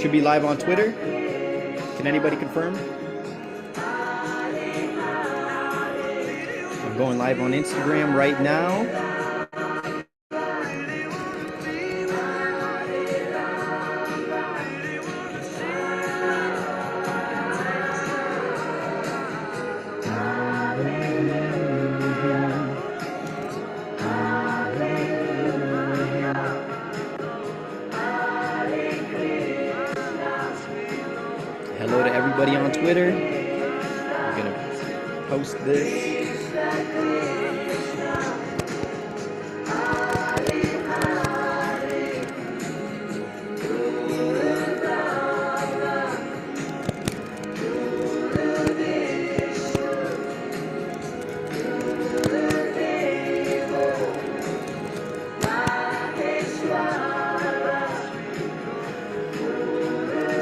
Should be live on Twitter. Can anybody confirm? I'm going live on Instagram right now. Hello to everybody on Twitter. I'm gonna post this.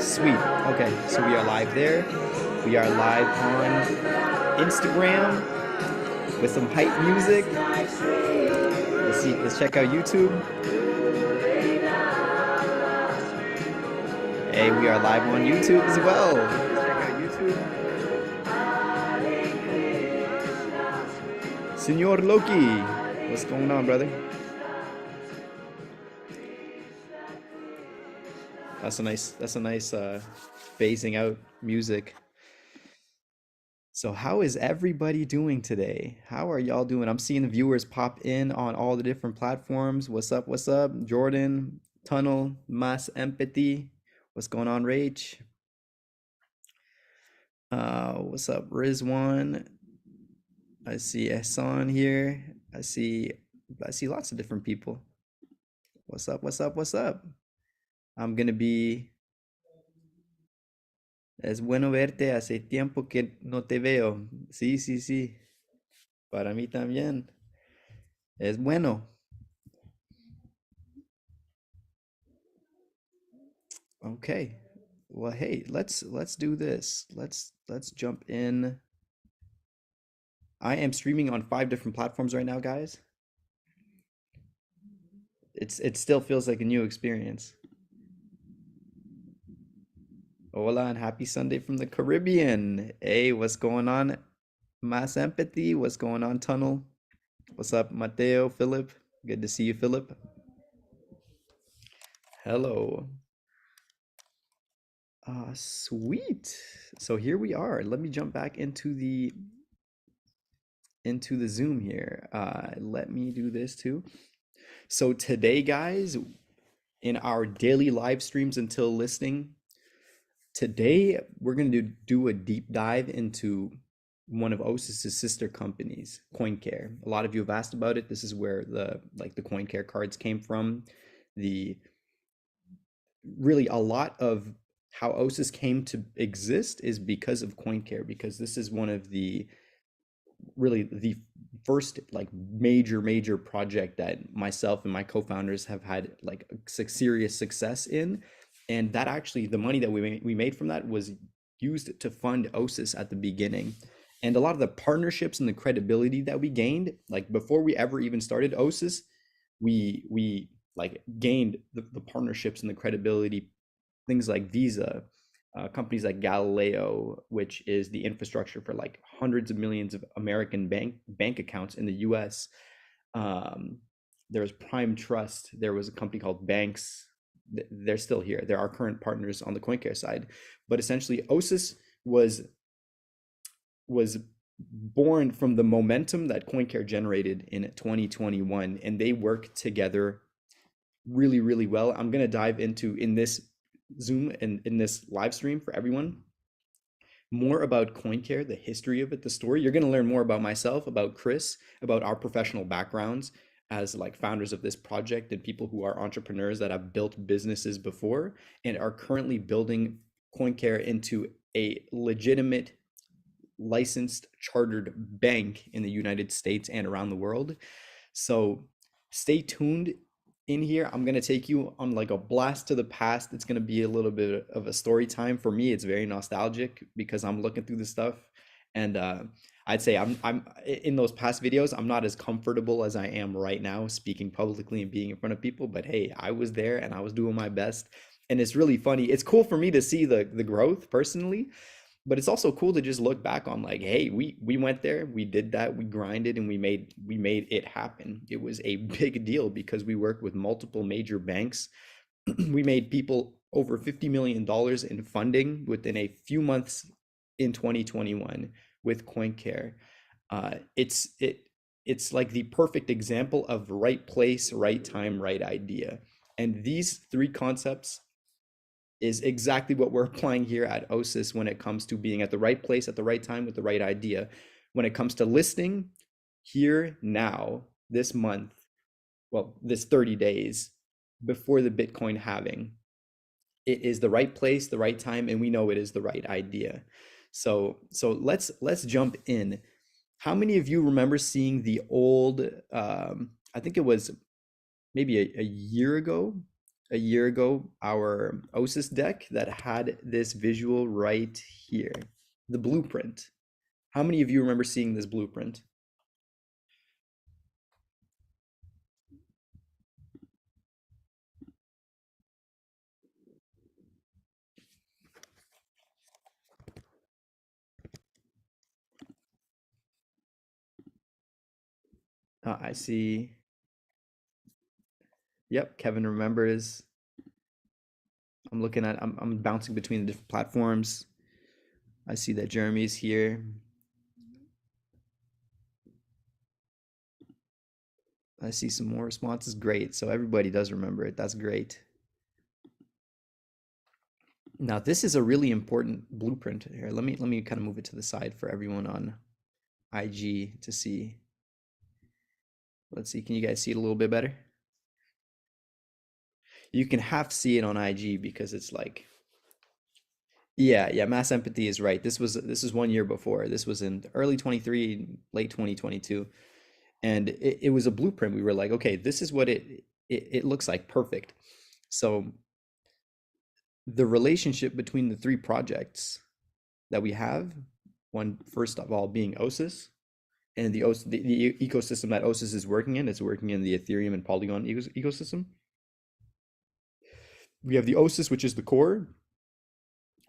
Sweet. Okay, so we are live there. We are live on Instagram with some hype music. Let's see. Let's check out YouTube. Hey, we are live on YouTube as well. Let's check out YouTube. Senor Loki, what's going on, brother? That's a nice phasing out music. So how is everybody doing today? How are y'all doing? I'm seeing the viewers pop in on all the different platforms. What's up? What's up? Jordan, Tunnel, Mas Empathy. What's going on, Rach? What's up, Rizwan? I see Ehsan here. I see lots of different people. What's up? What's up? What's up? I'm gonna be. Es bueno verte. Hace tiempo que no te veo. Sí, sí, sí. Para mí también. Es bueno. Okay. Well, hey, let's do this. Let's jump in. I am streaming on 5 different platforms right now, guys. It still feels like a new experience. Hola and happy Sunday from the Caribbean. Hey, what's going on? Mass Empathy. What's going on, Tunnel? What's up, Mateo, Philip? Good to see you, Philip. Hello. Sweet. So here we are. Let me jump back into the Zoom here. Let me do this too. So today, guys, in our daily live streams until listing, today we're going to do a deep dive into one of OSIS's sister companies, CoinCare. A lot of you have asked about it. This is where the CoinCare cards came from. Really a lot of how OSIS came to exist is because of CoinCare, because this is one of the first major project that myself and my co-founders have had serious success in. And that actually, the money that we made from that was used to fund OSIS at the beginning. And a lot of the partnerships and the credibility that we gained, like before we ever even started OSIS, we gained the partnerships and the credibility, things like Visa, companies like Galileo, which is the infrastructure for hundreds of millions of American bank accounts in the US. There was Prime Trust. There was a company called Banks. They're still here. They're our current partners on the CoinCare side. But essentially, OSIS was born from the momentum that CoinCare generated in 2021, and they work together really, really well. I'm going to dive into, in this Zoom and in this live stream for everyone, more about CoinCare, the history of it, the story. You're going to learn more about myself, about Chris, about our professional backgrounds as founders of this project and people who are entrepreneurs that have built businesses before and are currently building CoinCare into a legitimate licensed chartered bank in the United States and around the world. So stay tuned. In here, I'm going to take you on a blast to the past. It's going to be a little bit of a story time for me. It's very nostalgic because I'm looking through the stuff, and I'd say I'm in those past videos, I'm not as comfortable as I am right now speaking publicly and being in front of people, but hey, I was there and I was doing my best. and it's really funny. It's cool for me to see the growth personally, but it's also cool to just look back on like, hey, we went there, we did that, we grinded, and we made it happen. It was a big deal because we worked with multiple major banks. We made people over $50 million in funding within a few months in 2021 with CoinCare. It's like the perfect example of right place, right time, right idea. And these three concepts is exactly what we're applying here at OSIS when it comes to being at the right place at the right time with the right idea. When it comes to listing here now, this month, well, this 30 days before the Bitcoin halving, it is the right place, the right time, and we know it is the right idea. So let's jump in. How many of you remember seeing the old, I think it was maybe a year ago, our OSIS deck that had this visual right here, the blueprint. How many of you remember seeing this blueprint? I see. Yep, Kevin remembers. I'm bouncing between the different platforms. I see that Jeremy's here. I see some more responses. Great. So everybody does remember it. That's great. Now, this is a really important blueprint here. Let me kind of move it to the side for everyone on IG to see. Let's see. Can you guys see it a little bit better? You can half see it on IG because it's like, yeah, yeah, mass empathy is right. This is 1 year before. This was in early 23, late 2022. And it was a blueprint. We were like, okay, this is what it looks like. Perfect. So the relationship between the three projects that we have, one first of all being OSIS, and the ecosystem that OSIS is working in, is working in the Ethereum and Polygon ecosystem. We have the OSIS, which is the core.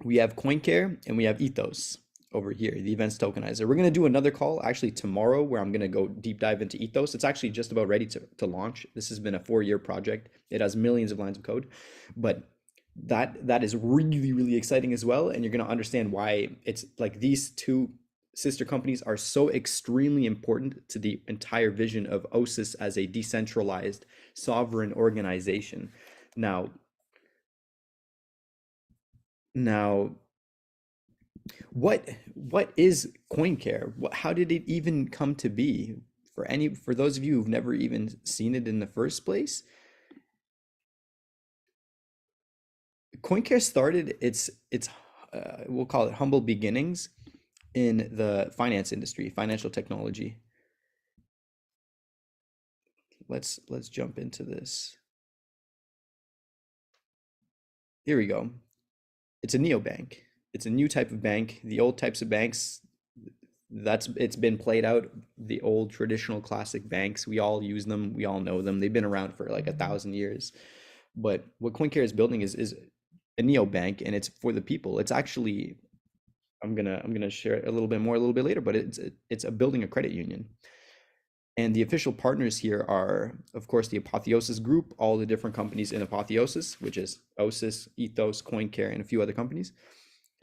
We have CoinCare, and we have Ethos over here, the events tokenizer. We're going to do another call actually tomorrow where I'm going to go deep dive into Ethos. It's actually just about ready to launch. This has been a 4-year project. It has millions of lines of code, but that is really, really exciting as well. And you're going to understand why it's like these two sister companies are so extremely important to the entire vision of OSIS as a decentralized sovereign organization. Now, now what is CoinCare? How did it even come to be? For those of you who've never even seen it in the first place, CoinCare started its we'll call it humble beginnings in the finance industry, financial technology. Let's jump into this. Here we go. It's a neobank. It's a new type of bank. The old types of banks, it's been played out. The old traditional classic banks, we all use them. We all know them. They've been around for like 1,000 years. But what CoinCare is building is a neobank, and it's for the people. It's actually I'm gonna share it a little bit more a little bit later, but it's a building a credit union. And the official partners here are, of course, the Apotheosis Group, all the different companies in Apotheosis, which is OSIS, Ethos, CoinCare, and a few other companies.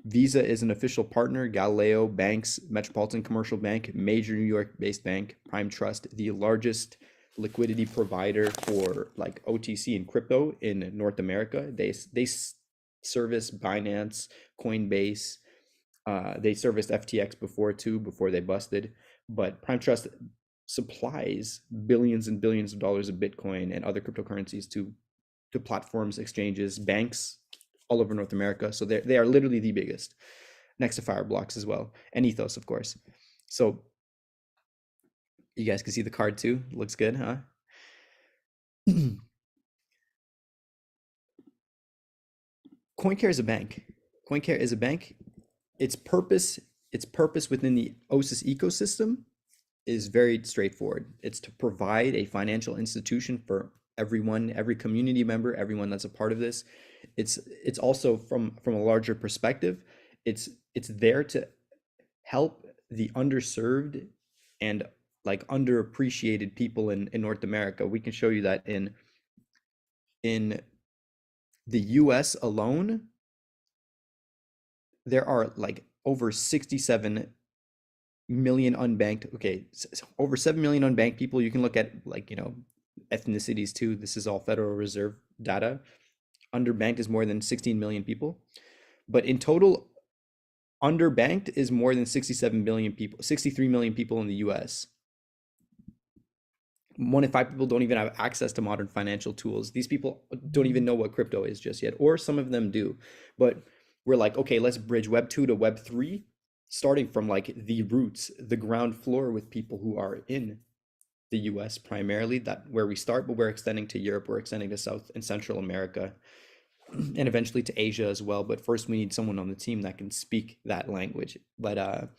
Visa is an official partner, Galileo, banks, Metropolitan Commercial Bank, major New York-based bank, Prime Trust, the largest liquidity provider for like OTC and crypto in North America. They service Binance, Coinbase. They serviced FTX before too, before they busted. But Prime Trust supplies billions and billions of dollars of Bitcoin and other cryptocurrencies to platforms, exchanges, banks all over North America. So they are literally the biggest, next to Fireblocks as well, and Ethos, of course. So you guys can see the card too. Looks good, huh? CoinCare is a bank. CoinCare is a bank. Its purpose, its purpose within the OSIS ecosystem is very straightforward. It's to provide a financial institution for everyone, every community member, everyone that's a part of this, it's also from a larger perspective. It's there to help the underserved and like underappreciated people in North America. We can show you that in the US alone, there are like over 67 million unbanked, okay, over 7 million unbanked people. You can look at like, ethnicities too. This is all Federal Reserve data. Underbanked is more than 16 million people. But in total, underbanked is more than 67 million people, 63 million people in the US. 1 in 5 people don't even have access to modern financial tools. These people don't even know what crypto is just yet, or some of them do. But we're like, okay, let's bridge Web 2 to Web 3, starting from like the roots, the ground floor with people who are in the US primarily, that where we start, but we're extending to Europe, we're extending to South and Central America, and eventually to Asia as well. But first, we need someone on the team that can speak that language. But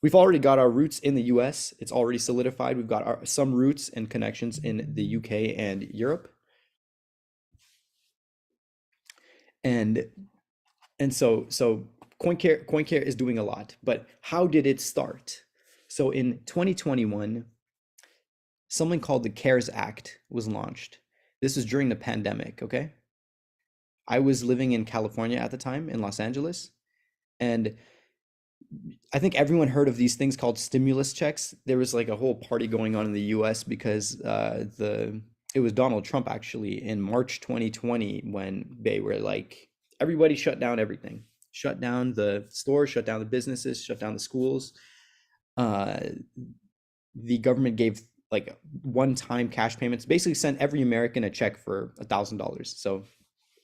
we've already got our roots in the US. It's already solidified. We've got some roots and connections in the UK and Europe. And so CoinCare is doing a lot. But how did it start? So in 2021, something called the CARES Act was launched. This was during the pandemic, okay? I was living in California at the time, in Los Angeles, and I think everyone heard of these things called stimulus checks. There was like a whole party going on in the US because the it was Donald Trump actually in March 2020 when they were like everybody shut down everything. Shut down the stores, shut down the businesses, shut down the schools. Uh, the government gave like one-time cash payments, basically sent every American a check for $1,000. So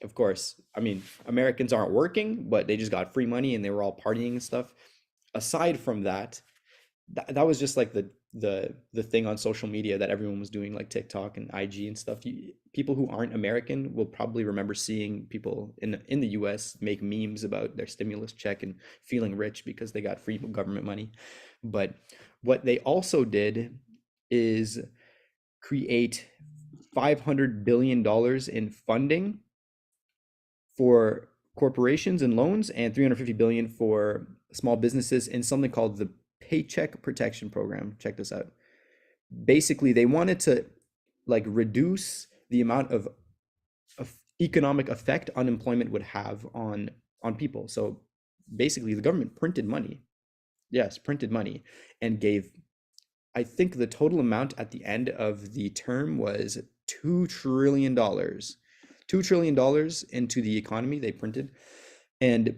of course, I mean, Americans aren't working, but they just got free money and they were all partying and stuff. Aside from that, that was just like the thing on social media that everyone was doing, like TikTok and IG and stuff. People who aren't American will probably remember seeing people in the US make memes about their stimulus check and feeling rich because they got free government money. But what they also did is create $500 billion in funding for corporations and loans and 350 billion for small businesses in something called the Paycheck Protection Program. Check this out. Basically, they wanted to like reduce the amount of economic effect unemployment would have on people. So basically, the government printed money. Yes, printed money and gave, I think the total amount at the end of the term was $2 trillion. $2 trillion into the economy they printed, and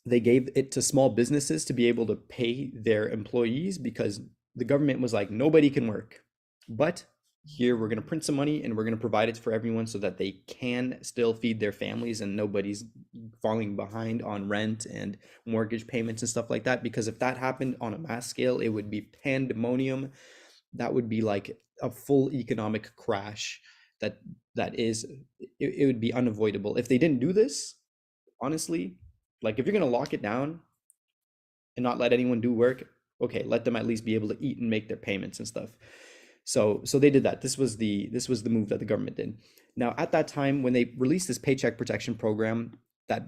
they gave it to small businesses to be able to pay their employees because the government was like, nobody can work. But here we're going to print some money and we're going to provide it for everyone so that they can still feed their families and nobody's falling behind on rent and mortgage payments and stuff like that. Because if that happened on a mass scale, it would be pandemonium. That would be like a full economic crash that it would be unavoidable. If they didn't do this, honestly, like if you're going to lock it down and not let anyone do work, okay, let them at least be able to eat and make their payments and stuff. So they did that. This was the move that the government did. Now, at that time, when they released this paycheck protection program that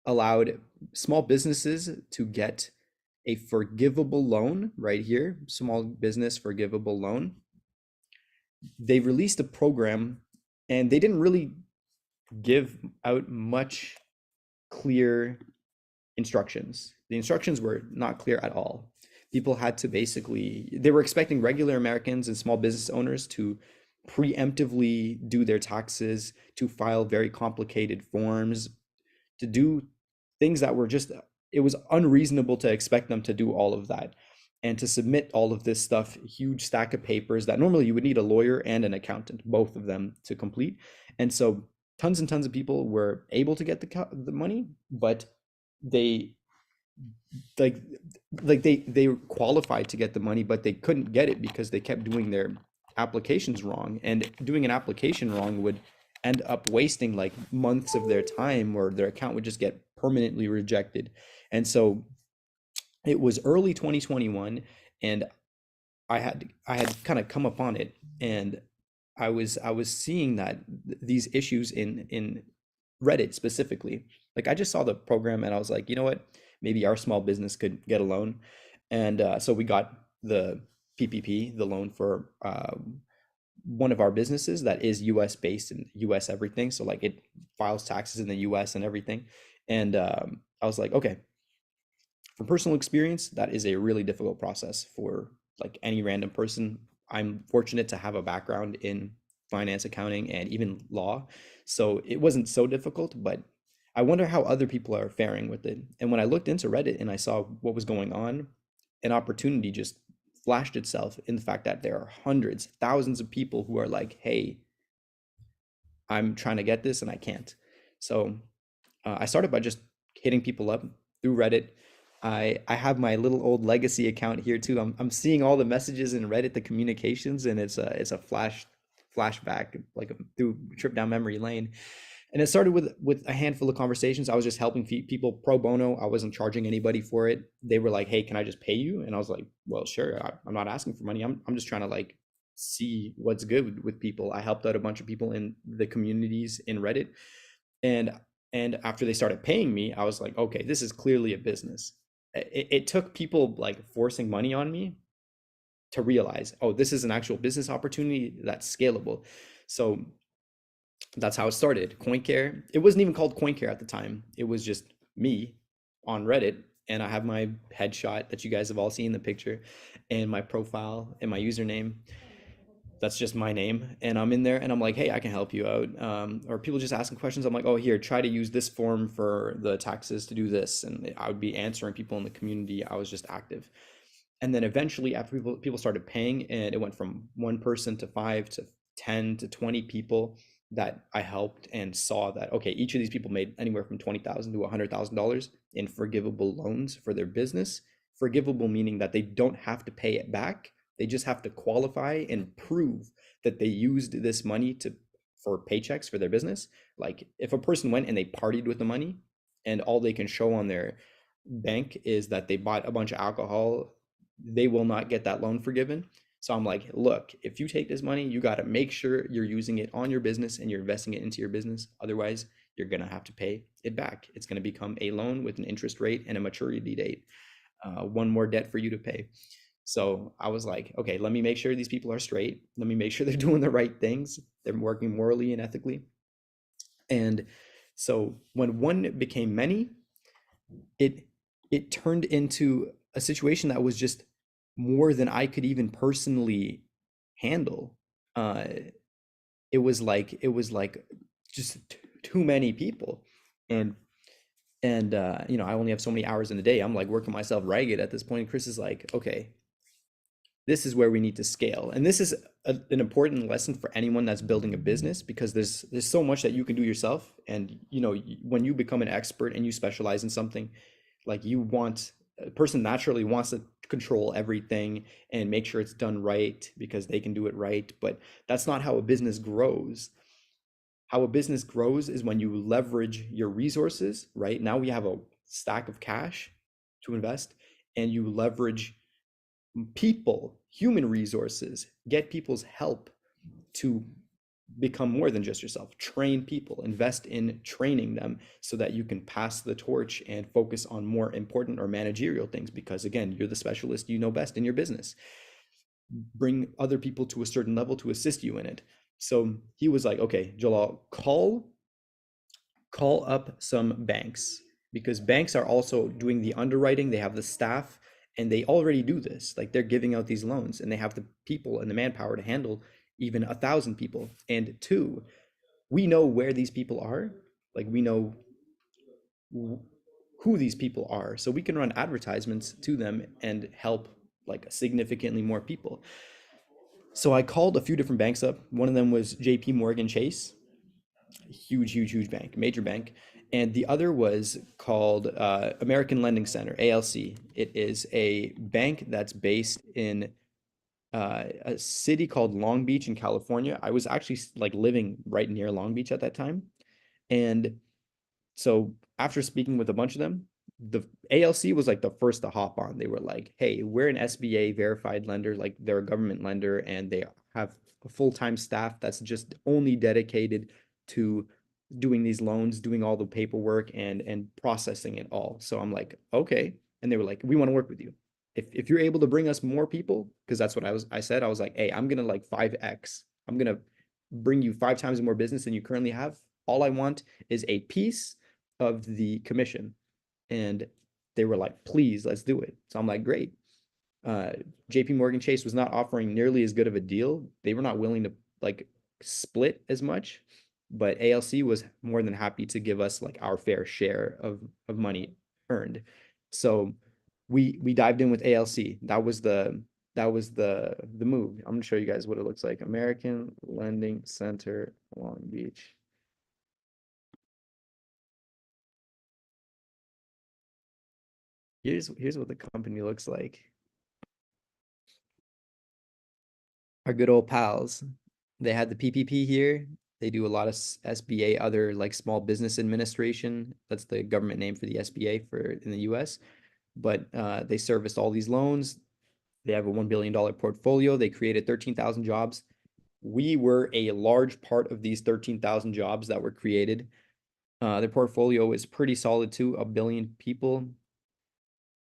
allowed small businesses to get a forgivable loan, right here, small business forgivable loan, they released a program and they didn't really give out much clear instructions. The instructions were not clear at all. People had to basically, they were expecting regular Americans and small business owners to preemptively do their taxes, to file very complicated forms, to do things that were just, it was unreasonable to expect them to do all of that. And to submit all of this stuff, huge stack of papers that normally you would need a lawyer and an accountant, both of them to complete. And so tons and tons of people were able to get the money, but they like they qualified to get the money, but they couldn't get it because they kept doing their applications wrong. And doing an application wrong would end up wasting like months of their time, or their account would just get permanently rejected. And so it was early 2021, and I had kind of come upon it, and I was seeing that these issues in Reddit specifically. Like I just saw the program and I was like, you know what? Maybe our small business could get a loan. And so we got the PPP, the loan for one of our businesses that is US based and US everything. So like it files taxes in the US and everything. And I was like, okay, from personal experience, that is a really difficult process for like any random person. I'm fortunate to have a background in finance, accounting, and even law. So it wasn't so difficult, but I wonder how other people are faring with it. And when I looked into Reddit and I saw what was going on, an opportunity just flashed itself in the fact that there are hundreds, thousands of people who are like, hey, I'm trying to get this and I can't. So I started by just hitting people up through Reddit. I have my little old legacy account here too. I'm seeing all the messages in Reddit, the communications, and it's a flashback like a through trip down memory lane. And it started with a handful of conversations. I was just helping people pro bono. I wasn't charging anybody for it. They were like, "Hey, can I just pay you?" And I was like, "Well, sure. I'm not asking for money. I'm just trying to like see what's good with people." I helped out a bunch of people in the communities in Reddit, and after they started paying me, I was like, okay, this is clearly a business. It took people like forcing money on me to realize, oh, this is an actual business opportunity that's scalable. So that's how it started. CoinCare. It wasn't even called CoinCare at the time. It was just me on Reddit, and I have my headshot that you guys have all seen the picture, and my profile and my username. That's just my name, and I'm in there and I'm like, hey, I can help you out. Or people just asking questions, I'm like, oh, here, try to use this form for the taxes to do this, and I would be answering people in the community. I was just active. And then eventually after people started paying, and it went from one person to five to 10 to 20 people that I helped, and saw that okay, each of these people made anywhere from 20,000 to $100,000 in forgivable loans for their business. Forgivable meaning that they don't have to pay it back, they just have to qualify and prove that they used this money to for paychecks for their business. Like if a person went and they partied with the money, and all they can show on their bank is that they bought a bunch of alcohol, they will not get that loan forgiven. So I'm like, look, if you take this money, you got to make sure you're using it on your business and you're investing it into your business. Otherwise, you're going to have to pay it back. It's going to become a loan with an interest rate and a maturity date. One more debt for you to pay. So I was like, okay, let me make sure these people are straight. Let me make sure they're doing the right things. They're working morally and ethically. And so when one became many, it it turned into a situation that was just more than I could even personally handle. Uh, it was like just too many people, and you know, I only have so many hours in a day. I'm like working myself ragged at this point. And Chris is like, okay, this is where we need to scale, and this is an important lesson for anyone that's building a business, because there's so much that you can do yourself. And you know, when you become an expert and you specialize in something, like you want a person naturally wants to control everything and make sure it's done right because they can do it right. But that's not how a business grows. How a business grows is when you leverage your resources. Right now we have a stack of cash to invest, and you leverage people, human resources, get people's help to become more than just yourself. Train people, invest in training them so that you can pass the torch and focus on more important or managerial things, because again, you're the specialist, you know best in your business. Bring other people to a certain level to assist you in it. So he was like, okay, Jalal, call up some banks, because banks are also doing the underwriting. They have the staff and they already do this. Like they're giving out these loans and they have the people and the manpower to handle even 1,000 people. And two, we know where these people are. Like we know who these people are. So we can run advertisements to them and help like significantly more people. So I called a few different banks up. One of them was JP Morgan Chase, huge bank, major bank. And the other was called American Lending Center, ALC. It is a bank that's based in a city called Long Beach in California. I was actually like living right near Long Beach at that time. And so after speaking with a bunch of them, the ALC was like the first to hop on. They were like, hey, we're an SBA verified lender, like they're a government lender, and they have a full-time staff that's just only dedicated to doing these loans, doing all the paperwork and processing it all. So I'm like, okay. And they were like, we want to work with you. If you're able to bring us more people, because that's what I said, I was like, hey, I'm gonna like 5x. I'm gonna bring you 5 times more business than you currently have. All I want is a piece of the commission. And they were like, please, let's do it. So I'm like, great. uh, JP Morgan Chase was not offering nearly as good of a deal. They were not willing to like split as much, but ALC was more than happy to give us like our fair share of money earned. So we dived in with ALC. That was the move. I'm gonna show you guys what it looks like. American Lending Center, Long Beach. Here's what the company looks like. Our good old pals. They had the PPP here. They do a lot of SBA, other like Small Business Administration. That's the government name for the SBA for in the US. But they serviced all these loans. They have a $1 billion portfolio. They created 13,000 jobs. We were a large part of these 13,000 jobs that were created. Their portfolio is pretty solid too, a billion people.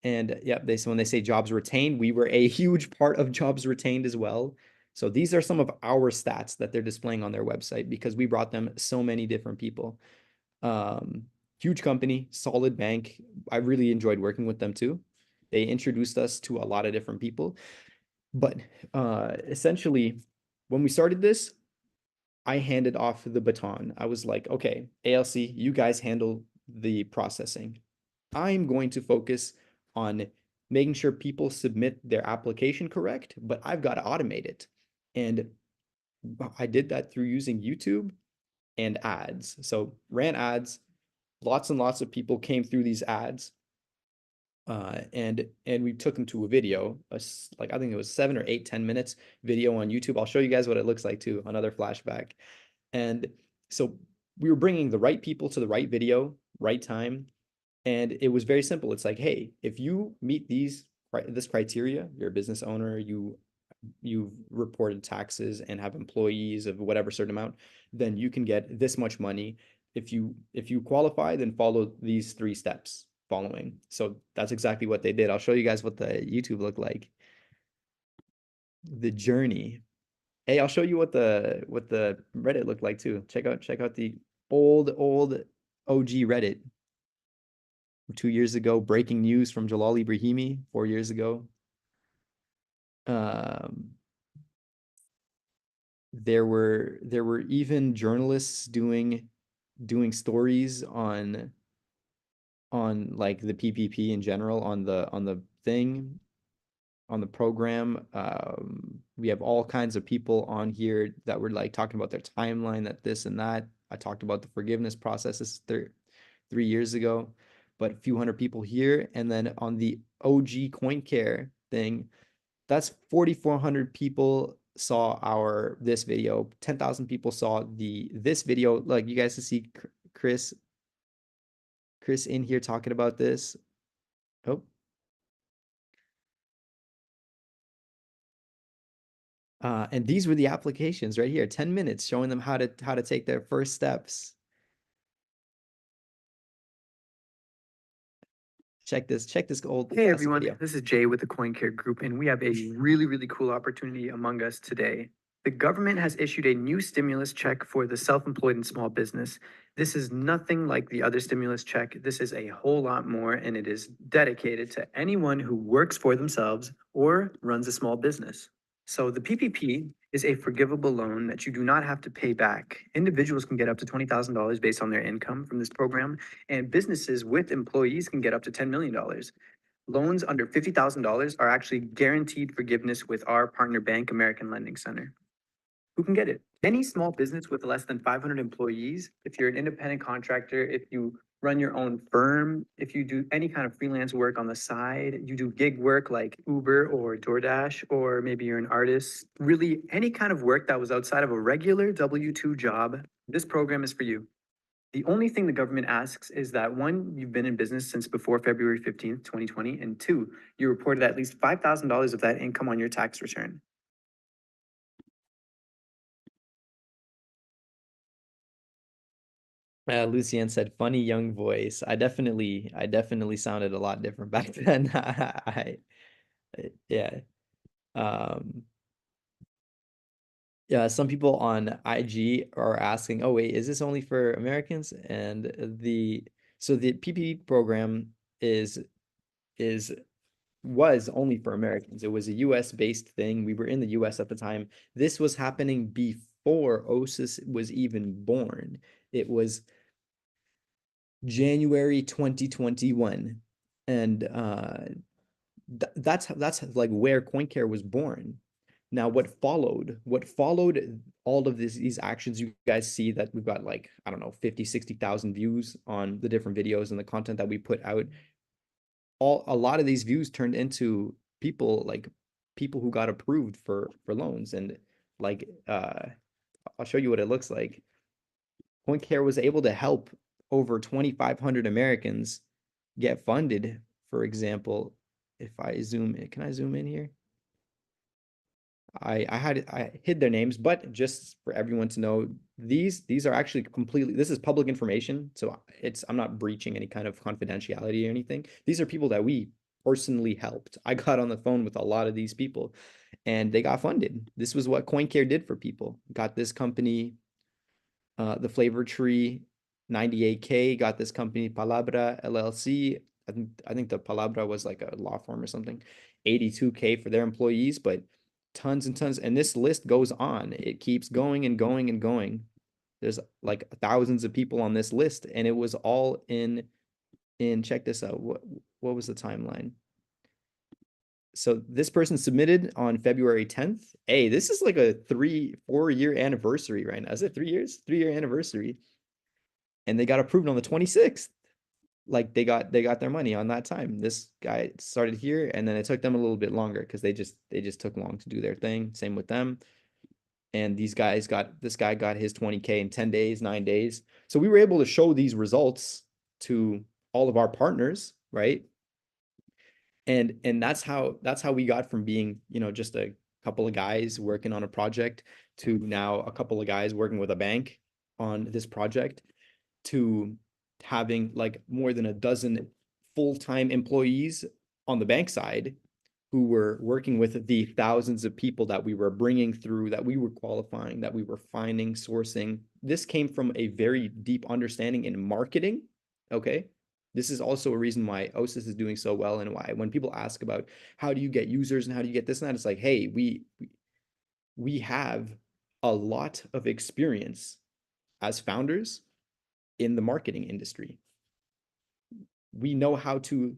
And yeah, when they say jobs retained, we were a huge part of jobs retained as well. So these are some of our stats that they're displaying on their website because we brought them so many different people. Um, Huge company, solid bank. I really enjoyed working with them too. They introduced us to a lot of different people. But essentially, when we started this, I handed off the baton. I was like, okay, ALC, you guys handle the processing. I'm going to focus on making sure people submit their application correct, but I've got to automate it. And I did that through using YouTube and ads. So ran ads, lots and lots of people came through these ads. And we took them to a video, like I think it was 7 or 8, 10 minutes video on YouTube. I'll show you guys what it looks like too, another flashback. And so we were bringing the right people to the right video, right time, and it was very simple. It's like, hey, if you meet this criteria, you're a business owner, you've reported taxes and have employees of whatever certain amount, then you can get this much money. If you qualify, then follow these 3 steps following. So that's exactly what they did. I'll show you guys what the YouTube looked like. The journey. Hey, I'll show you what the Reddit looked like too. Check out the old OG Reddit. 2 years ago, breaking news from Jalal Ibrahimi 4 years ago. Um, there were even journalists doing stories on like the PPP in general on the thing on the program. We have all kinds of people on here that were like talking about their timeline, that this and that. I talked about the forgiveness processes 3 years ago, but a few hundred people here. And then on the OG CoinCare thing, that's 4,400 people saw this video. 10,000 people saw this video. Like you guys can see Chris in here talking about this. Oh, and these were the applications right here, 10 minutes showing them how to take their first steps. Check this old Hey classic everyone, video. this is Jay with the CoinCare Group, and we have a really cool opportunity among us today. The government has issued a new stimulus check for the self-employed and small business. This is nothing like the other stimulus check. This is a whole lot more, and it is dedicated to anyone who works for themselves or runs a small business. So the PPP is a forgivable loan that you do not have to pay back. Individuals can get up to $20,000 based on their income from this program, and businesses with employees can get up to $10 million. Loans under $50,000 are actually guaranteed forgiveness with our partner bank, American Lending Center. Who can get it? Any small business with less than 500 employees, if you're an independent contractor, if you run your own firm, if you do any kind of freelance work on the side, you do gig work like Uber or DoorDash, or maybe you're an artist, really any kind of work that was outside of a regular W-2 job, this program is for you. The only thing the government asks is that one, you've been in business since before February 15th, 2020, and two, you reported at least $5,000 of that income on your tax return. Lucien said, "Funny young voice." I definitely sounded a lot different back then. Yeah. Um, yeah, some people on IG are asking, "Oh wait, is this only for Americans?" And the PPP program is was only for Americans. It was a US based thing. We were in the US at the time. This was happening before OSIS was even born. It was January 2021. And that's like where CoinCare was born. Now, what followed all of these actions you guys see that we've got like, I don't know, 50, 60,000 views on the different videos and the content that we put out. A lot of these views turned into people who got approved for loans. And like I'll show you what it looks like. CoinCare was able to help over 2,500 Americans get funded. For example, if I zoom in, can I zoom in here? I hid their names, but just for everyone to know, these are actually completely, this is public information, so I'm not breaching any kind of confidentiality or anything. These are people that we personally helped. I got on the phone with a lot of these people and they got funded. This was what CoinCare did for people. Got this company the Flavor Tree 98K, got this company Palabra LLC. I think the Palabra was like a law firm or something. 82K for their employees, but tons and tons. And this list goes on. It keeps going and going and going. There's like thousands of people on this list, and it was all in check this out. What was the timeline? So this person submitted on February 10th. Hey, this is like a 4 year anniversary right now. Is it 3 years? 3 year anniversary. And they got approved on the 26th. Like they got their money on that time. This guy started here and then it took them a little bit longer because they just took long to do their thing. Same with them. And this guy got his 20K in 10 days, 9 days. So we were able to show these results to all of our partners, right? And that's how we got from being, just a couple of guys working on a project to now a couple of guys working with a bank on this project to having like more than a dozen full-time employees on the bank side who were working with the thousands of people that we were bringing through, that we were qualifying, that we were finding, sourcing. This came from a very deep understanding in marketing. Okay. This is also a reason why OSIS is doing so well, and why when people ask about how do you get users and how do you get this and that, it's like, hey, we have a lot of experience as founders in the marketing industry. We know how to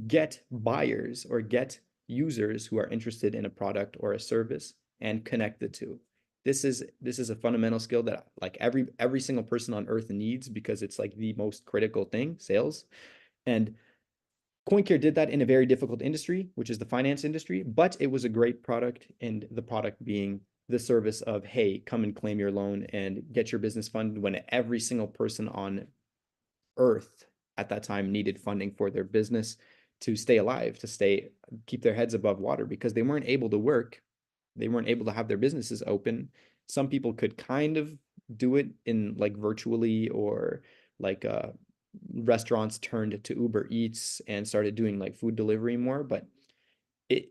get buyers or get users who are interested in a product or a service and connect the two. This is a fundamental skill that like every single person on earth needs, because it's like the most critical thing, sales. And CoinCare did that in a very difficult industry, which is the finance industry, but it was a great product, and the product being the service of, hey, come and claim your loan and get your business funded, when every single person on earth at that time needed funding for their business to stay alive, to keep their heads above water, because they weren't able to work. They weren't able to have their businesses open. Some people could kind of do it in like virtually, or like restaurants turned to Uber Eats and started doing like food delivery more, but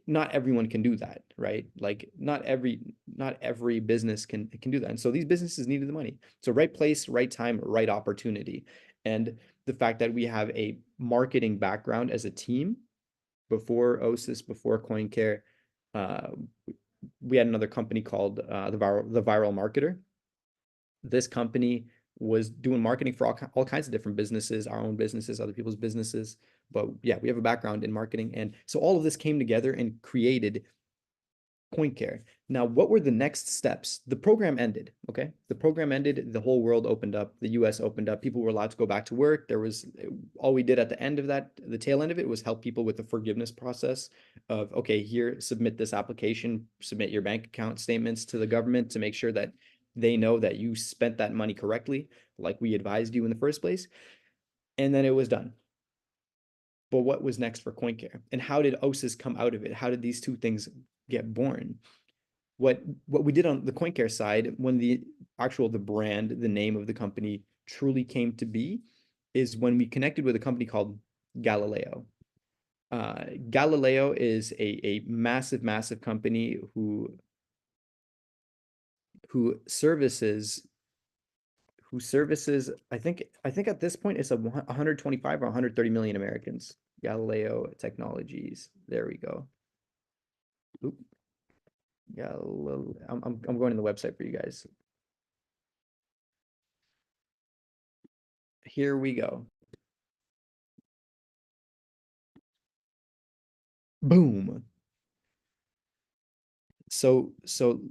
not everyone can do that, right? Like not every business can do that. And so these businesses needed the money. So right place, right time, right opportunity. And the fact that we have a marketing background as a team before OSIS, before CoinCare, uh, we had another company called the Viral Marketer. This company was doing marketing for all kinds of different businesses, our own businesses, other people's businesses. But yeah, we have a background in marketing. And so all of this came together and created CoinCare. Now, what were the next steps? The program ended, okay? The program ended, the whole world opened up, the US opened up, people were allowed to go back to work. All we did at the end of that, the tail end of it, was help people with the forgiveness process of, okay, here, submit this application, submit your bank account statements to the government to make sure that they know that you spent that money correctly, like we advised you in the first place. And then it was done. But what was next for CoinCare? And how did OSIS come out of it? How did these two things get born? What we did on the CoinCare side, when the brand, the name of the company truly came to be is when we connected with a company called Galileo. Galileo is a massive, massive company who services who services I think at this point it's 125 or 130 million Americans. Galileo Technologies. There we go. Oop. Galileo. I'm going to the website for you guys. Here we go. Boom. So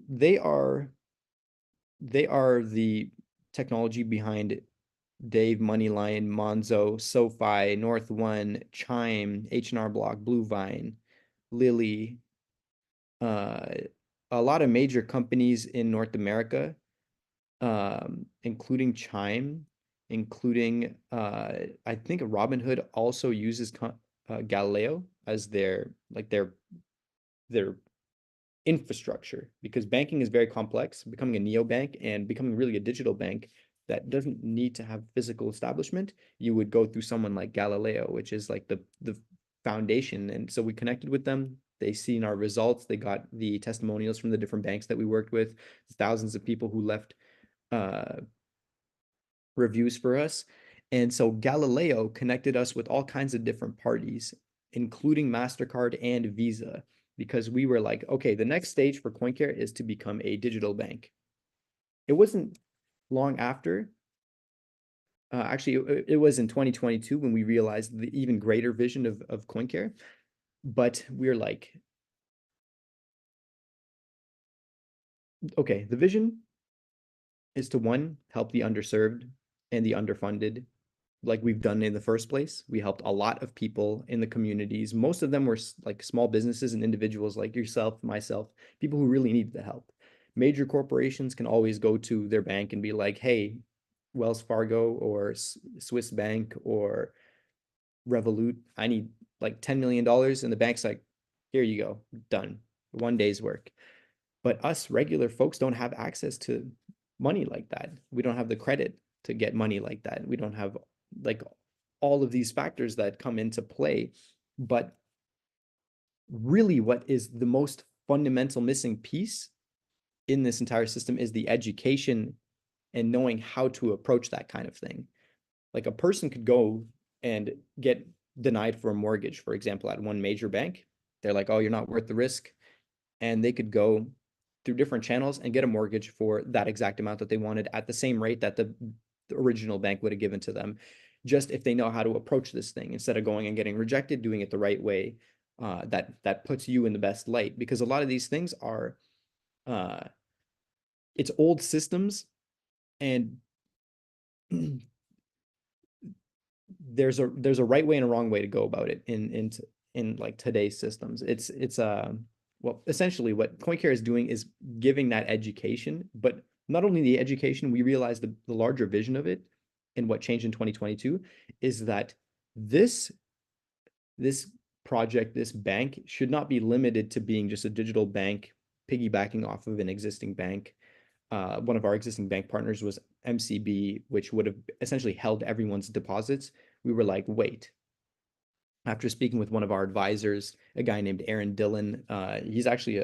they are the technology behind Dave, Moneyline, Monzo, SoFi, North One, Chime, H&R Block, Blue Vine, Lily, uh, a lot of major companies in North America, including Chime, including I think Robinhood also uses Galileo as their infrastructure because banking is very complex. Becoming a neobank and becoming really a digital bank that doesn't need to have physical establishment, you would go through someone like Galileo, which is like the foundation. And so we connected with them. They seen our results. They got the testimonials from the different banks that we worked with, thousands of people who left uh, reviews for us. And so Galileo connected us with all kinds of different parties, including MasterCard and Visa, because we were like, okay, the next stage for CoinCare is to become a digital bank. It wasn't long after. Actually, it was in 2022 when we realized the even greater vision of CoinCare. But we're like, okay, the vision is to one, help the underserved and the underfunded like we've done in the first place. We helped a lot of people in the communities. Most of them were like small businesses and individuals like yourself, myself, people who really needed the help. Major corporations can always go to their bank and be like, hey, Wells Fargo or Swiss Bank or Revolut, I need like $10 million. And the bank's like, here you go, done. 1 day's work. But us regular folks don't have access to money like that. We don't have the credit to get money like that. We don't have like all of these factors that come into play. But really, what is the most fundamental missing piece in this entire system is the education and knowing how to approach that kind of thing. Like a person could go and get denied for a mortgage, for example, at one major bank. They're like, oh, you're not worth the risk. And they could go through different channels and get a mortgage for that exact amount that they wanted at the same rate that the original bank would have given to them, just if they know how to approach this thing instead of going and getting rejected, doing it the right way. That puts you in the best light because a lot of these things are it's old systems and there's a right way and a wrong way to go about it in like today's systems. It's well, essentially what CoinCare is doing is giving that education, but not only the education, we realize the larger vision of it and what changed in 2022 is that this this project, this bank should not be limited to being just a digital bank piggybacking off of an existing bank. One of our existing bank partners was MCB, which would have essentially held everyone's deposits. We were like, wait. After speaking with one of our advisors, a guy named Aaron Dillon, he's actually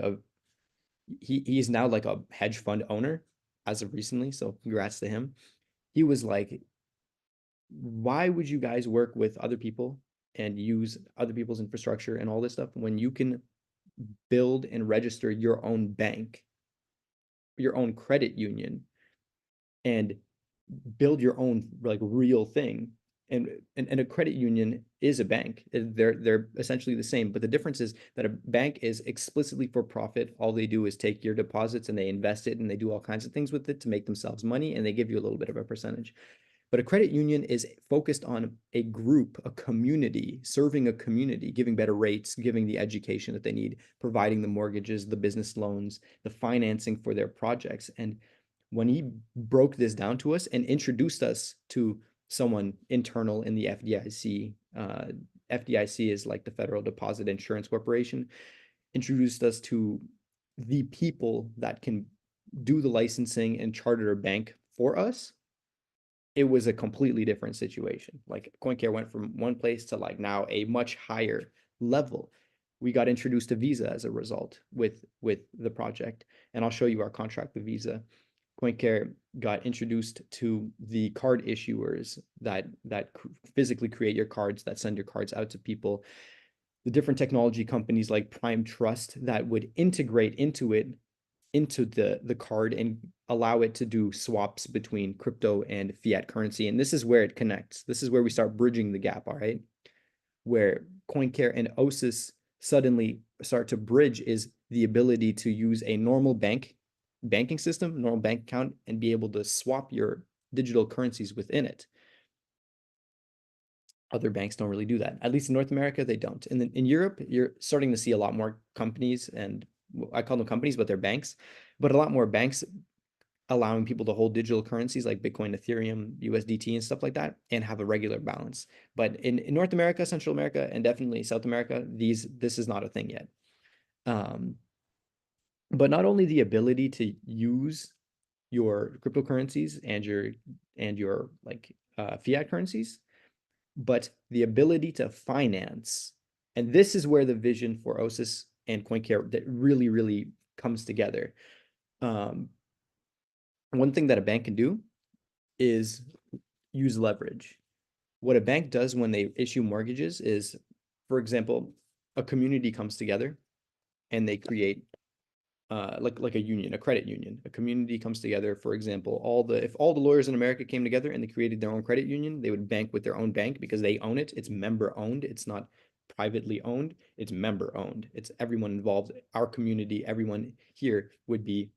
he's now like a hedge fund owner as of recently. So congrats to him. He was like, why would you guys work with other people and use other people's infrastructure and all this stuff when you can build and register your own bank, your own credit union, and build your own like real thing? And a credit union is a bank. They're essentially the same, but the difference is that a bank is explicitly for profit. All they do is take your deposits and they invest it and they do all kinds of things with it to make themselves money, and they give you a little bit of a percentage. But a credit union is focused on a group, a community, serving a community, giving better rates, giving the education that they need, providing the mortgages, the business loans, the financing for their projects. And when he broke this down to us and introduced us to someone internal in the FDIC, FDIC is like the Federal Deposit Insurance Corporation, introduced us to the people that can do the licensing and charter a bank for us. it was a completely different situation. Like CoinCare went from one place to like now a much higher level. We got introduced to Visa as a result with the project, and I'll show you our contract with Visa. CoinCare got introduced to the card issuers that physically create your cards, that send your cards out to people. The different technology companies like Prime Trust that would integrate into the card and allow it to do swaps between crypto and fiat currency. And this is where it connects. This is where we start bridging the gap, all right? Where CoinCare and OSIS suddenly start to bridge is the ability to use a normal banking system, normal bank account, and be able to swap your digital currencies within it. Other banks don't really do that. At least in North America, they don't. And then in Europe, you're starting to see a lot more companies, and I call them companies, but they're banks, but a lot more banks allowing people to hold digital currencies like Bitcoin, Ethereum, USDT, and stuff like that, and have a regular balance. But in North America, Central America, and definitely South America, this is not a thing yet. But not only the ability to use your cryptocurrencies and your like fiat currencies, but the ability to finance. And this is where the vision for OSIS and CoinCare that really, really comes together. One thing that a bank can do is use leverage. What a bank does when they issue mortgages is, for example, a community comes together and they create like a union, a credit union. A community comes together. For example, if all the lawyers in America came together and they created their own credit union, they would bank with their own bank because they own it. It's member owned. It's not privately owned. It's member owned. It's everyone involved. Our community, everyone here would be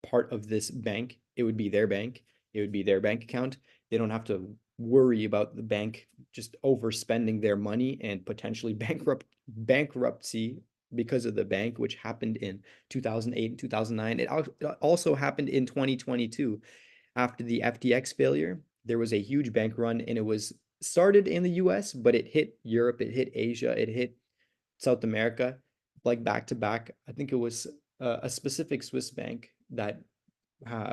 part of this bank. It would be their bank. It would be their bank account. They don't have to worry about the bank just overspending their money and potentially bankruptcy because of the bank, which happened in 2008 and 2009. It also happened in 2022 after the FTX failure. There was a huge bank run, and it was started in the US, but it hit Europe, it hit Asia, it hit South America, like back to back. I think it was a specific Swiss bank that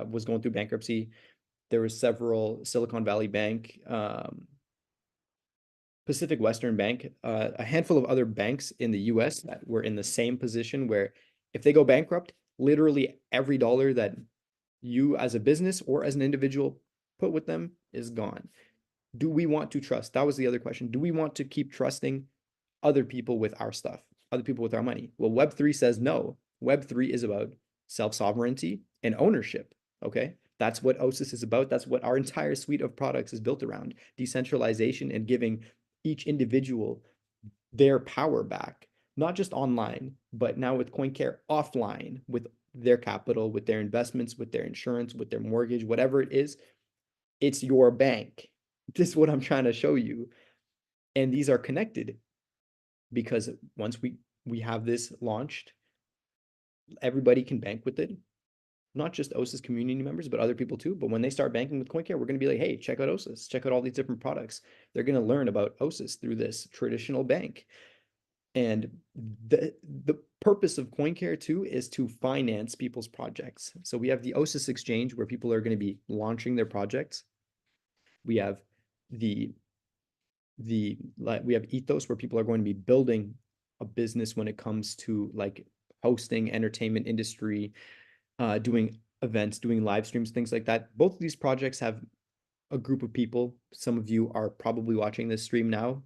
was going through bankruptcy. There were several Silicon Valley Bank, Pacific Western Bank, a handful of other banks in the US that were in the same position where if they go bankrupt, literally every dollar that you as a business or as an individual put with them is gone. Do we want to trust? That was the other question. Do we want to keep trusting other people with our stuff, other people with our money? Well, Web3 says no. Web3 is about self-sovereignty and ownership. Okay. That's what OSIS is about. That's what our entire suite of products is built around: decentralization and giving each individual their power back, not just online, but now with CoinCare offline, with their capital, with their investments, with their insurance, with their mortgage, whatever it is, it's your bank. This is what I'm trying to show you. And these are connected because once we have this launched, everybody can bank with it. Not just OSIS community members, but other people too. But when they start banking with CoinCare, we're going to be like, hey, check out OSIS, check out all these different products. They're going to learn about OSIS through this traditional bank. And the purpose of CoinCare too is to finance people's projects. So we have the OSIS exchange where people are going to be launching their projects. We have we have Ethos where people are going to be building a business when it comes to like hosting, entertainment industry, doing events, doing live streams, things like that. Both of these projects have a group of people. Some of you are probably watching this stream now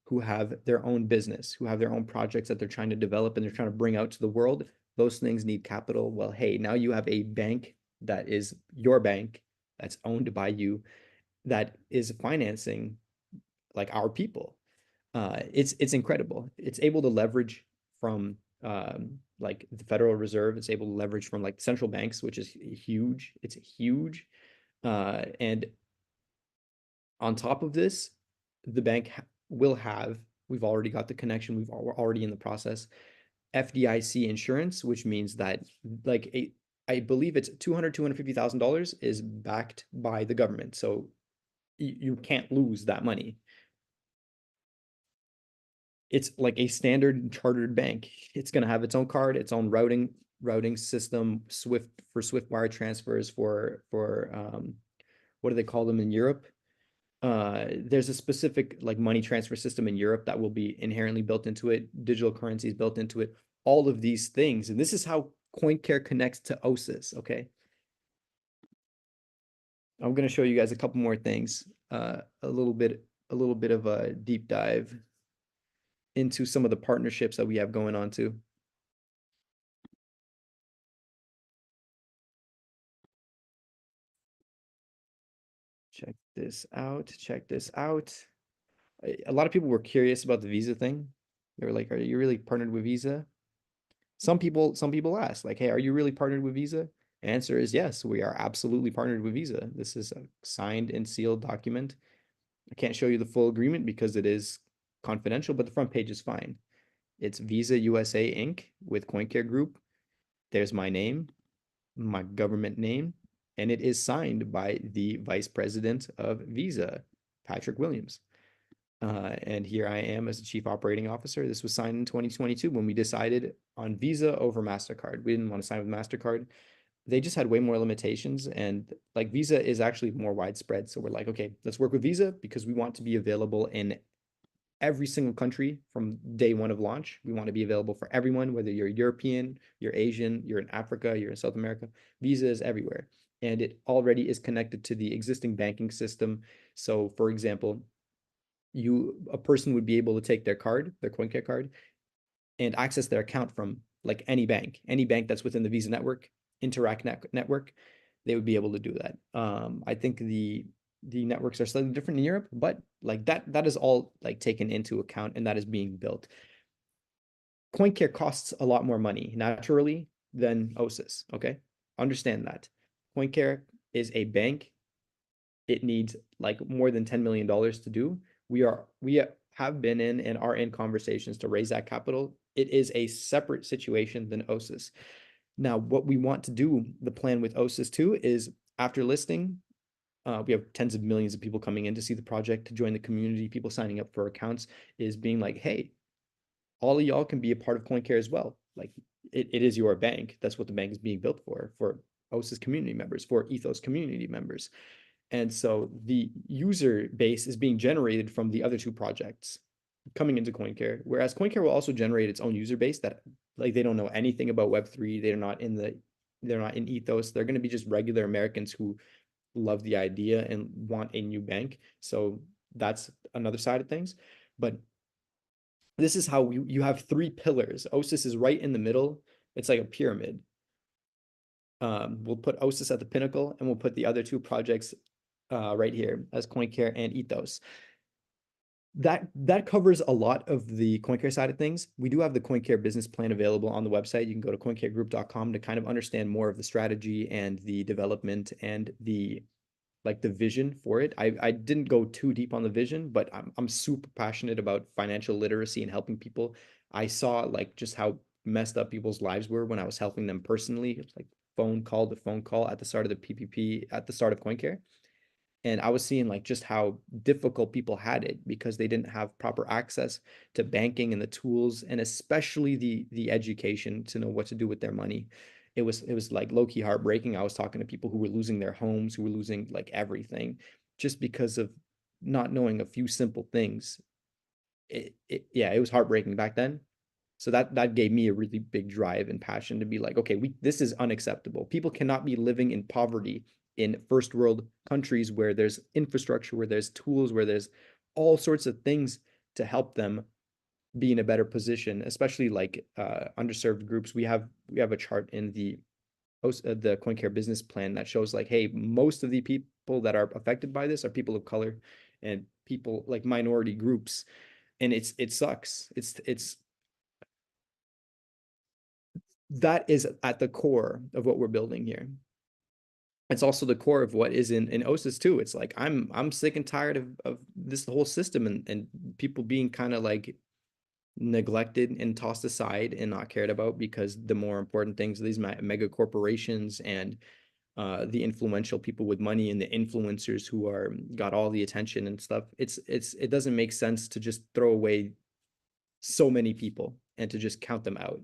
who have their own business, who have their own projects that they're trying to develop and they're trying to bring out to the world. Those things need capital. Well, hey, now you have a bank that is your bank, that's owned by you, that is financing like our people. It's incredible. It's able to leverage from like the Federal Reserve. It's able to leverage from like central banks, which is huge. It's huge. And on top of this, the bank will have, we've already got the connection, we're already in the process, FDIC insurance, which means that like I believe it's $250,000 is backed by the government. So you can't lose that money. It's like a standard chartered bank. It's going to have its own card, its own routing system, Swift wire transfers for what do they call them in Europe? There's a specific like money transfer system in Europe that will be inherently built into it, digital currencies built into it, all of these things. And this is how CoinCare connects to OSIS, okay? I'm going to show you guys a couple more things, a little bit of a deep dive into some of the partnerships that we have going on too. Check this out. Check this out. A lot of people were curious about the Visa thing. They were like, "Are you really partnered with Visa?" Some people ask, like, "Hey, are you really partnered with Visa?" Answer is yes, we are absolutely partnered with Visa. This is a signed and sealed document. I can't show you the full agreement because it is confidential, but the front page is fine. It's Visa USA Inc. with CoinCare Group. There's my name, my government name, and it is signed by the Vice President of Visa, Patrick Williams. And here I am as the Chief Operating Officer. This was signed in 2022 when we decided on Visa over MasterCard. We didn't want to sign with MasterCard. They just had way more limitations, and like Visa is actually more widespread. So we're like, okay, let's work with Visa because we want to be available in every single country from day one of launch. We want to be available for everyone, whether you're European, you're Asian, you're in Africa, you're in South America. Visa is everywhere. And it already is connected to the existing banking system. So, for example, a person would be able to take their card, their CoinCare card, and access their account from like any bank that's within the Visa network, Interact network, they would be able to do that. I think the networks are slightly different in Europe, but like that is all like taken into account and that is being built. CoinCare costs a lot more money naturally than OSIS. Okay, understand that. CoinCare is a bank. It needs like more than $10 million to do. We have been in and are in conversations to raise that capital. It is a separate situation than OSIS. Now, what we want to do, the plan with OSIS too, is after listing, we have tens of millions of people coming in to see the project, to join the community, people signing up for accounts, is being like, hey, all of y'all can be a part of CoinCare as well. Like it is your bank. That's what the bank is being built for OSIS community members, for Ethos community members. And so the user base is being generated from the other two projects coming into CoinCare, whereas CoinCare will also generate its own user base that like they don't know anything about Web3. They're not in Ethos. They're going to be just regular Americans who love the idea and want a new bank. So that's another side of things. But this is how you have three pillars. OSIS is right in the middle. It's like a pyramid. We'll put OSIS at the pinnacle and we'll put the other two projects right here as CoinCare and Ethos. That covers a lot of the CoinCare side of things. We do have the CoinCare business plan available on the website. You can go to coincaregroup.com to kind of understand more of the strategy and the development and the vision for it. I didn't go too deep on the vision, but I'm super passionate about financial literacy and helping people. I saw like just how messed up people's lives were when I was helping them personally. It was like phone call to phone call at the start of the PPP, at the start of CoinCare. And I was seeing like just how difficult people had it because they didn't have proper access to banking and the tools, and especially the education to know what to do with their money. It was like low-key heartbreaking. I was talking to people who were losing their homes, who were losing like everything just because of not knowing a few simple things. Yeah, it was heartbreaking back then. So that gave me a really big drive and passion to be like, okay, this is unacceptable. People cannot be living in poverty in first world countries where there's infrastructure, where there's tools, where there's all sorts of things to help them be in a better position, especially like underserved groups. We have a chart in the CoinCare business plan that shows like, hey, most of the people that are affected by this are people of color and people like minority groups, and it sucks. It's that is at the core of what we're building here. It's also the core of what is in OSIS too. It's like I'm sick and tired of this whole system and people being kind of like neglected and tossed aside and not cared about because the more important things, these mega corporations and the influential people with money and the influencers who are got all the attention and stuff. It doesn't make sense to just throw away so many people and to just count them out.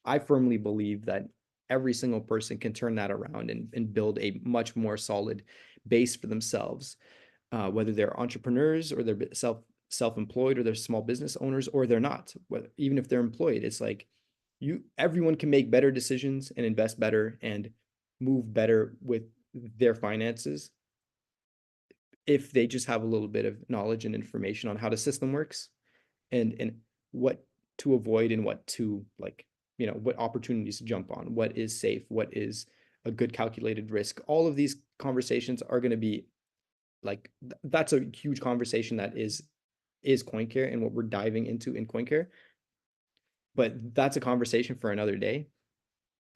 I firmly believe that every single person can turn that around and build a much more solid base for themselves. whether they're entrepreneurs or they're self-employed or they're small business owners or they're not. Even if they're employed, it's like everyone can make better decisions and invest better and move better with their finances if they just have a little bit of knowledge and information on how the system works and what to avoid and what to like, what opportunities to jump on, what is safe, what is a good calculated risk. All of these conversations are going to be like that's a huge conversation that is CoinCare and what we're diving into in CoinCare. But that's a conversation for another day.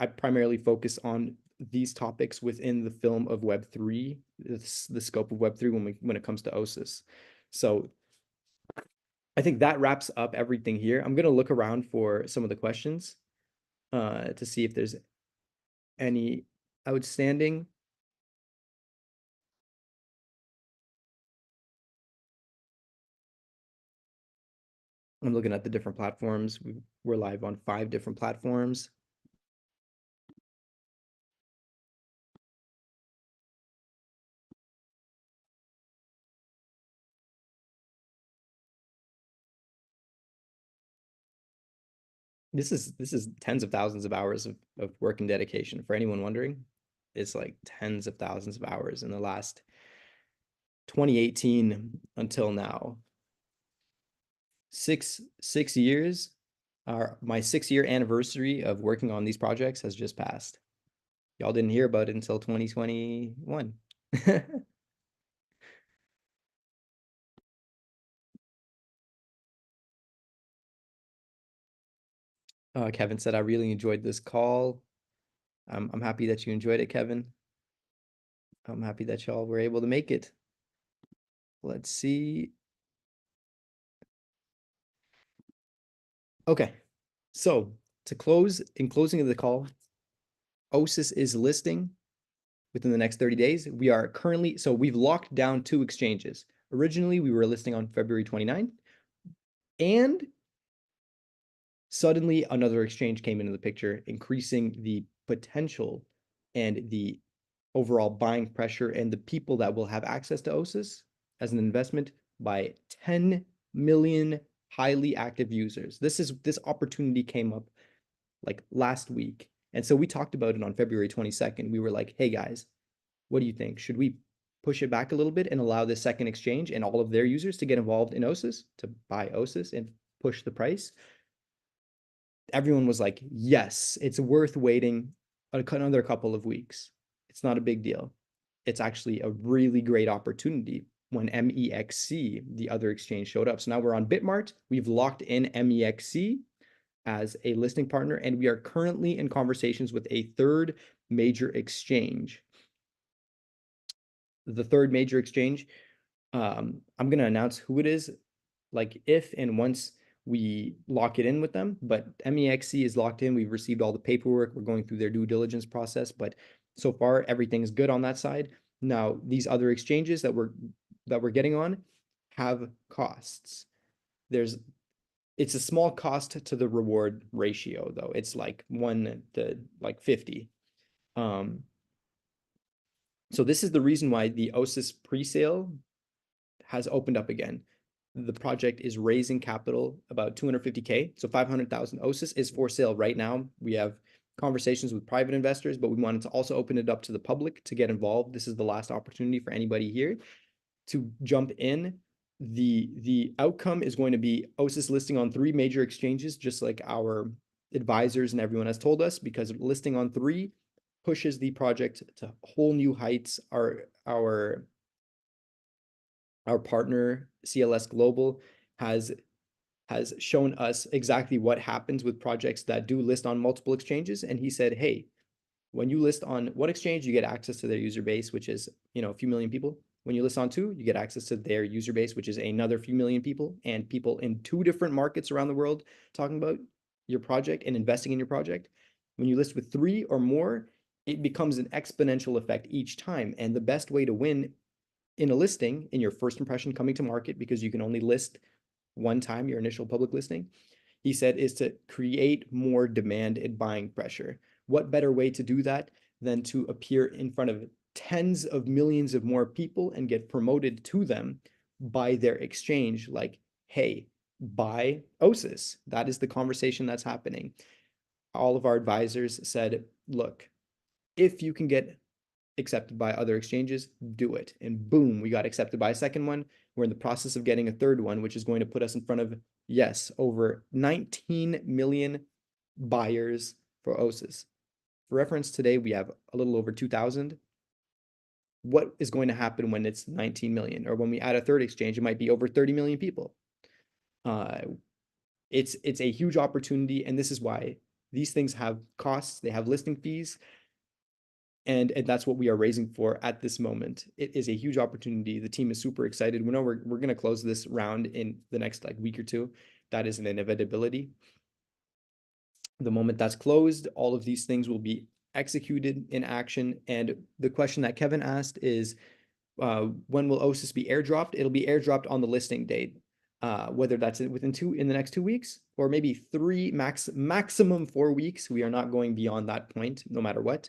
I primarily focus on these topics within the film of Web3, the scope of Web3 when it comes to OSIS. So I think that wraps up everything here. I'm gonna look around for some of the questions to see if there's any outstanding. I'm looking at the different platforms. We're live on 5 different platforms. This is tens of thousands of hours of work and dedication. For anyone wondering, it's like tens of thousands of hours in the last 2018 until now. Six years. My 6-year anniversary of working on these projects has just passed. Y'all didn't hear about it until 2021. Kevin said, I really enjoyed this call. I'm happy that you enjoyed it, Kevin. I'm happy that y'all were able to make it. Let's see. Okay. So in closing of the call, OSIS is listing within the next 30 days. We've locked down 2 exchanges. Originally, we were listing on February 29th, and suddenly another exchange came into the picture, increasing the potential and the overall buying pressure and the people that will have access to OSIS as an investment by 10 million highly active users. This opportunity came up like last week. And so we talked about it on February 22nd. We were like, hey guys, what do you think? Should we push it back a little bit and allow this second exchange and all of their users to get involved in OSIS, to buy OSIS and push the price? Everyone was like, yes, it's worth waiting another couple of weeks. It's not a big deal. It's actually a really great opportunity when MEXC, the other exchange, showed up. So now we're on Bitmart. We've locked in MEXC as a listing partner, and we are currently in conversations with a third major exchange. The third major exchange, I'm going to announce who it is, like if and once we lock it in with them. But MEXC is locked in. We've received all the paperwork. We're going through their due diligence process, but so far everything's good on that side. Now, these other exchanges that we're getting on have costs. It's a small cost to the reward ratio, though. It's like 1 to like 50. So this is the reason why the OSIS presale has opened up again. The project is raising capital about 250K. So 500,000 OSIS is for sale right now. We have conversations with private investors, but we wanted to also open it up to the public to get involved. This is the last opportunity for anybody here to jump in. The outcome is going to be OSIS listing on 3 major exchanges, just like our advisors and everyone has told us, because listing on 3 pushes the project to whole new heights. Our partner CLS Global has shown us exactly what happens with projects that do list on multiple exchanges, and he said, hey, when you list on one exchange, you get access to their user base, which is a few million people. When you list on 2, you get access to their user base, which is another few million people, and people in 2 different markets around the world talking about your project and investing in your project. When you list with 3 or more, it becomes an exponential effect each time. And the best way to win in a listing, in your first impression coming to market, because you can only list one time, your initial public listing, he said, is to create more demand and buying pressure. What better way to do that than to appear in front of tens of millions of more people and get promoted to them by their exchange. Like, hey, buy OSIS. That is the conversation that's happening. All of our advisors said, look, if you can get accepted by other exchanges, do it. And boom, we got accepted by a second one. We're in the process of getting a third one, which is going to put us in front of, yes, over 19 million buyers for OSIS. For reference, today we have a little over 2,000. What is going to happen when it's 19 million? Or when we add a third exchange, it might be over 30 million people. Uh, it's a huge opportunity, and this is why these things have costs, they have listing fees, and that's what we are raising for at this moment. It is a huge opportunity. The team is super excited. We know we're going to close this round in the next like week or two. That is an inevitability. The moment that's closed, all of these things will be executed in action. And the question that Kevin asked is, when will OSIS be airdropped? It'll be airdropped on the listing date. Whether that's in the next 2 weeks or maybe maximum 4 weeks. We are not going beyond that point, no matter what.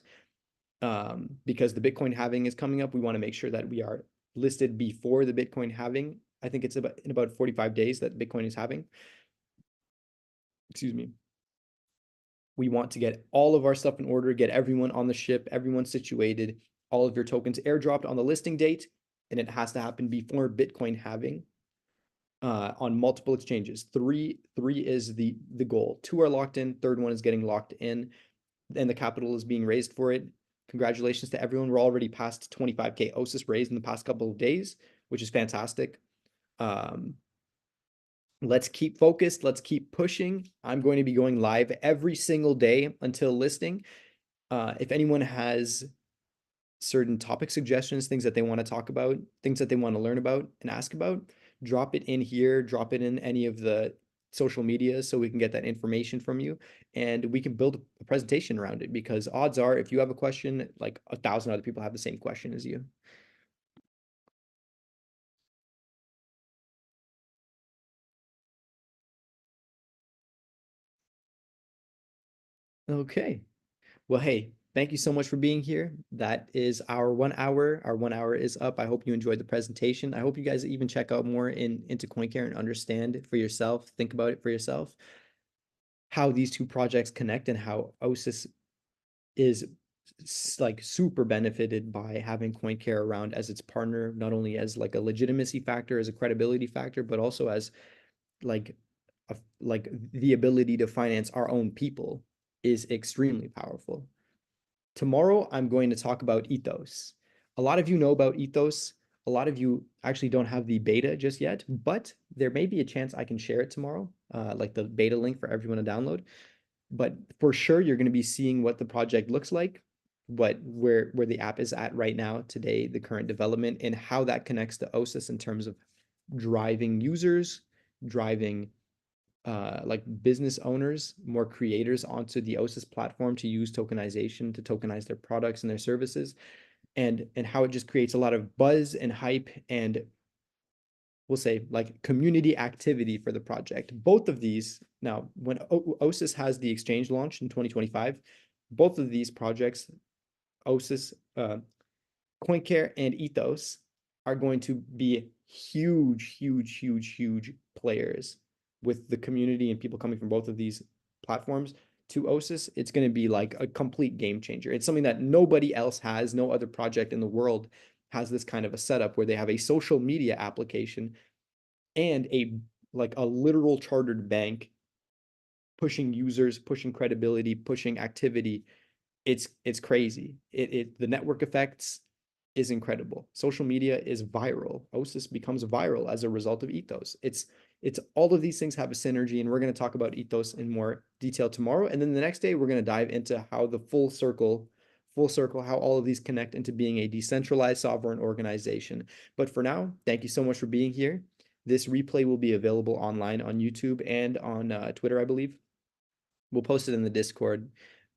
Because the Bitcoin halving is coming up. We want to make sure that we are listed before the Bitcoin halving. I think it's in about 45 days that Bitcoin is halving. Excuse me. We want to get all of our stuff in order, get everyone on the ship, everyone situated, all of your tokens airdropped on the listing date, and it has to happen before Bitcoin halving. On multiple exchanges. Three is the goal. 2 are locked in. Third one is getting locked in, and the capital is being raised for it. Congratulations to everyone. We're already past 25K OSIS raised in the past couple of days, which is fantastic. Let's keep focused. Let's keep pushing. I'm going to be going live every single day until listing. If anyone has certain topic suggestions, things that they want to talk about, things that they want to learn about and ask about, drop it in here, drop it in any of the social media so we can get that information from you and we can build a presentation around it, because odds are if you have a question, like 1,000 other people have the same question as you. Okay. Well, hey, thank you so much for being here. That is our 1 hour. Our 1 hour is up. I hope you enjoyed the presentation. I hope you guys even check out more into CoinCare and understand it for yourself. Think about it for yourself, how these two projects connect and how OSIS is like super benefited by having CoinCare around as its partner, not only as like a legitimacy factor, as a credibility factor, but also as like like the ability to finance our own people is extremely powerful. Tomorrow, I'm going to talk about Ethos. A lot of you know about Ethos. A lot of you actually don't have the beta just yet, but there may be a chance I can share it tomorrow, like the beta link for everyone to download. But for sure, you're going to be seeing what the project looks like, where the app is at right now, today, the current development, and how that connects to OSIS in terms of driving users, driving like business owners, more creators onto the OSIS platform to use tokenization to tokenize their products and their services, and how it just creates a lot of buzz and hype and we'll say like community activity for the project. Both of these now, when OSIS has the exchange launch in 2025, both of these projects, OSIS, CoinCare, and Ethos, are going to be huge, huge, huge, huge players with the community and people coming from both of these platforms to OSIS. It's going to be like a complete game changer. It's something that nobody else has. No other project in the world has this kind of a setup where they have a social media application and a like a literal chartered bank pushing users, pushing credibility, pushing activity. It's crazy. The network effects is incredible. Social media is viral. OSIS becomes viral as a result of Ethos. It's all of these things have a synergy, and we're going to talk about Ethos in more detail tomorrow. And then the next day, we're going to dive into how the full circle, how all of these connect into being a decentralized sovereign organization. But for now, thank you so much for being here. This replay will be available online on YouTube and on Twitter, I believe. We'll post it in the Discord.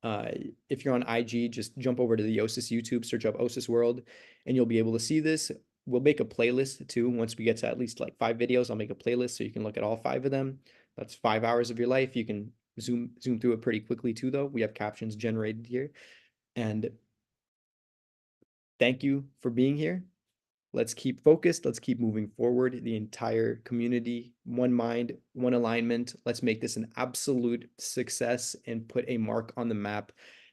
Uh, if you're on IG, just jump over to the OSIS YouTube, search up OSIS World, and you'll be able to see this. We'll make a playlist too. Once we get to at least like 5 videos, I'll make a playlist so you can look at all 5 of them. That's 5 hours of your life. You can zoom through it pretty quickly too, though. We have captions generated here. And thank you for being here. Let's keep focused. Let's keep moving forward. The entire community, one mind, one alignment. Let's make this an absolute success and put a mark on the map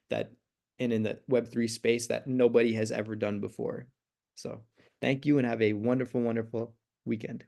that, and in the Web3 space that nobody has ever done before. So thank you and have a wonderful, wonderful weekend.